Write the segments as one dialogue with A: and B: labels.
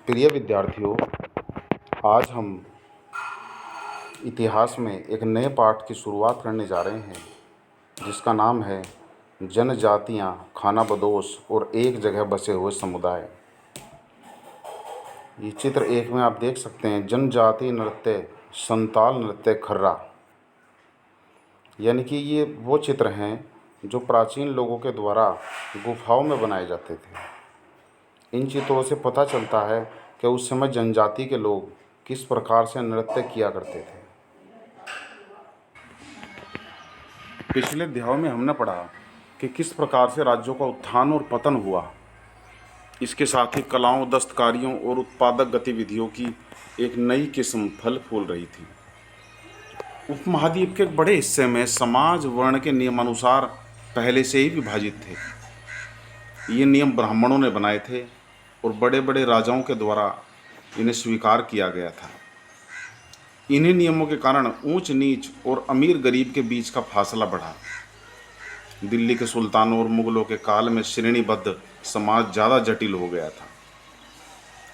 A: प्रिय विद्यार्थियों, आज हम इतिहास में एक नए पाठ की शुरुआत करने जा रहे हैं जिसका नाम है जनजातियाँ, खानाबदोश और एक जगह बसे हुए समुदाय। ये चित्र एक में आप देख सकते हैं जनजातीय नृत्य, संताल नृत्य, खर्रा। यानी कि ये वो चित्र हैं जो प्राचीन लोगों के द्वारा गुफाओं में बनाए जाते थे। इन चित्रों से पता चलता है कि उस समय जनजाति के लोग किस प्रकार से नृत्य किया करते थे। पिछले अध्यायों में हमने पढ़ा कि किस प्रकार से राज्यों का उत्थान और पतन हुआ। इसके साथ ही कलाओं, दस्तकारियों और उत्पादक गतिविधियों की एक नई किस्म फल फूल रही थी। उपमहाद्वीप के एक बड़े हिस्से में समाज वर्ण के नियमानुसार पहले से ही विभाजित थे। ये नियम ब्राह्मणों ने बनाए थे और बड़े बड़े राजाओं के द्वारा इन्हें स्वीकार किया गया था। इन्हीं नियमों के कारण ऊंच नीच और अमीर गरीब के बीच का फासला बढ़ा। दिल्ली के सुल्तानों और मुगलों के काल में श्रेणीबद्ध समाज ज़्यादा जटिल हो गया था।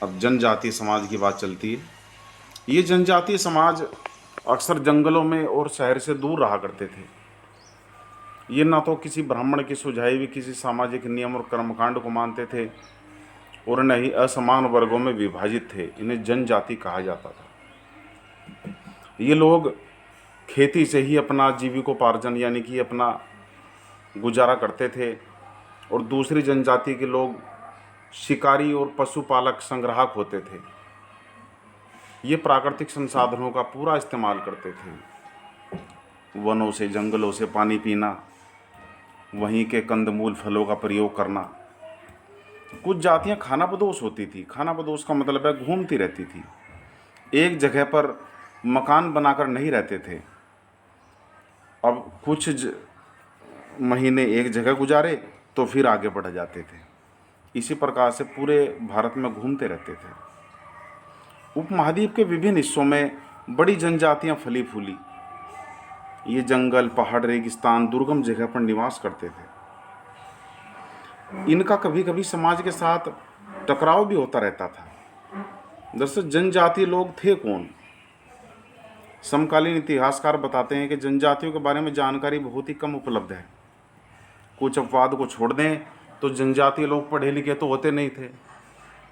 A: अब जनजातीय समाज की बात चलती है। ये जनजातीय समाज अक्सर जंगलों में और शहर से दूर रहा करते थे। ये ना तो किसी ब्राह्मण की सुझाई हुई किसी सामाजिक नियम और कर्मकांड को मानते थे और न ही असमान वर्गों में विभाजित थे। इन्हें जनजाति कहा जाता था। ये लोग खेती से ही अपना जीविकोपार्जन यानी कि अपना गुजारा करते थे और दूसरी जनजाति के लोग शिकारी और पशुपालक संग्राहक होते थे। ये प्राकृतिक संसाधनों का पूरा इस्तेमाल करते थे। वनों से, जंगलों से पानी पीना, वहीं के कंदमूल फलों का प्रयोग करना। कुछ जातियां खानाबदोश होती थी। खानाबदोश का मतलब है घूमती रहती थी, एक जगह पर मकान बनाकर नहीं रहते थे। अब कुछ महीने एक जगह गुजारे तो फिर आगे बढ़ जाते थे। इसी प्रकार से पूरे भारत में घूमते रहते थे। उपमहाद्वीप के विभिन्न हिस्सों में बड़ी जनजातियां फली फूली। ये जंगल, पहाड़, रेगिस्तान, दुर्गम जगह पर निवास करते थे। इनका कभी कभी समाज के साथ टकराव भी होता रहता था। दरअसल जनजातीय लोग थे कौन? समकालीन इतिहासकार बताते हैं कि जनजातियों के बारे में जानकारी बहुत ही कम उपलब्ध है। कुछ अपवाद को छोड़ दें तो जनजातीय लोग पढ़े लिखे तो होते नहीं थे,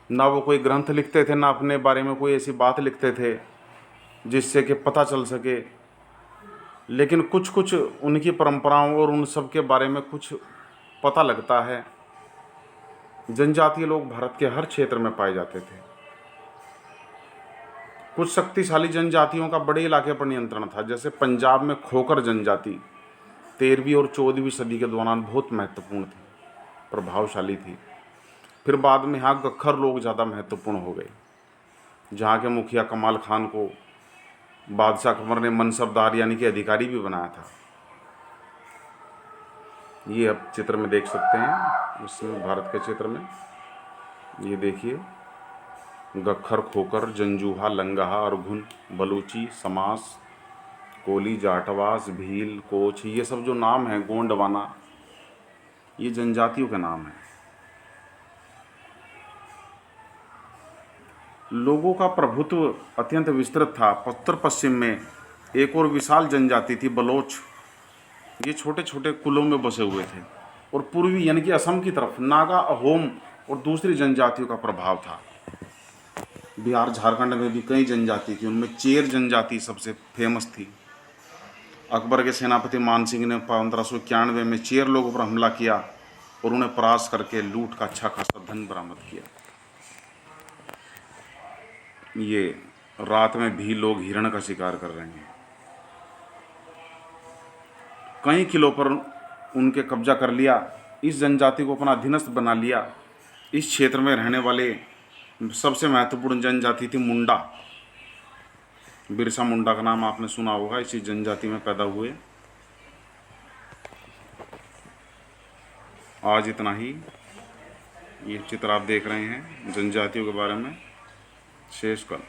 A: ना वो कोई ग्रंथ लिखते थे, ना अपने बारे में कोई ऐसी बात लिखते थे जिससे कि पता चल सके। लेकिन कुछ कुछ उनकी परंपराओं और उन सब के बारे में कुछ पता लगता है। जनजातीय लोग भारत के हर क्षेत्र में पाए जाते थे। कुछ शक्तिशाली जनजातियों का बड़े इलाके पर नियंत्रण था। जैसे पंजाब में खोकर जनजाति 13वीं और 14वीं सदी के दौरान बहुत महत्वपूर्ण थी, प्रभावशाली थी। फिर बाद में यहाँ गख्खर लोग ज़्यादा महत्वपूर्ण हो गए। जहाँ के मुखिया कमाल खान को बादशाह अकबर ने मनसबदार यानी कि अधिकारी भी बनाया था। ये आप चित्र में देख सकते हैं, इसमें भारत के चित्र में ये देखिए, गख्खर, खोकर, जंजूहा, लंगाहा, अरघुन, बलूची, समास, कोली, जाटवास, भील, कोच, ये सब जो नाम हैं, गोंडवाना, ये जनजातियों के नाम हैं। लोगों का प्रभुत्व अत्यंत विस्तृत था। उत्तर पश्चिम में एक और विशाल जनजाति थी, बलोच। ये छोटे छोटे कुलों में बसे हुए थे। और पूर्वी यानी कि असम की तरफ नागा, अहोम और दूसरी जनजातियों का प्रभाव था। बिहार, झारखंड में भी कई जनजाति थी। उनमें चेर जनजाति सबसे फेमस थी। अकबर के सेनापति मानसिंह ने 1591 में चेर लोगों पर हमला किया और उन्हें परास्त करके लूट का अच्छा खासा धन बरामद किया। ये रात में भी लोग हिरण का शिकार कर रहे हैं। कई किलों पर उनके कब्जा कर लिया। इस जनजाति को अपना अधीनस्थ बना लिया। इस क्षेत्र में रहने वाले सबसे महत्वपूर्ण जनजाति थी मुंडा। बिरसा मुंडा का नाम आपने सुना होगा, इसी जनजाति में पैदा हुए। आज इतना ही। ये चित्र आप देख रहे हैं जनजातियों के बारे में। शेष कल।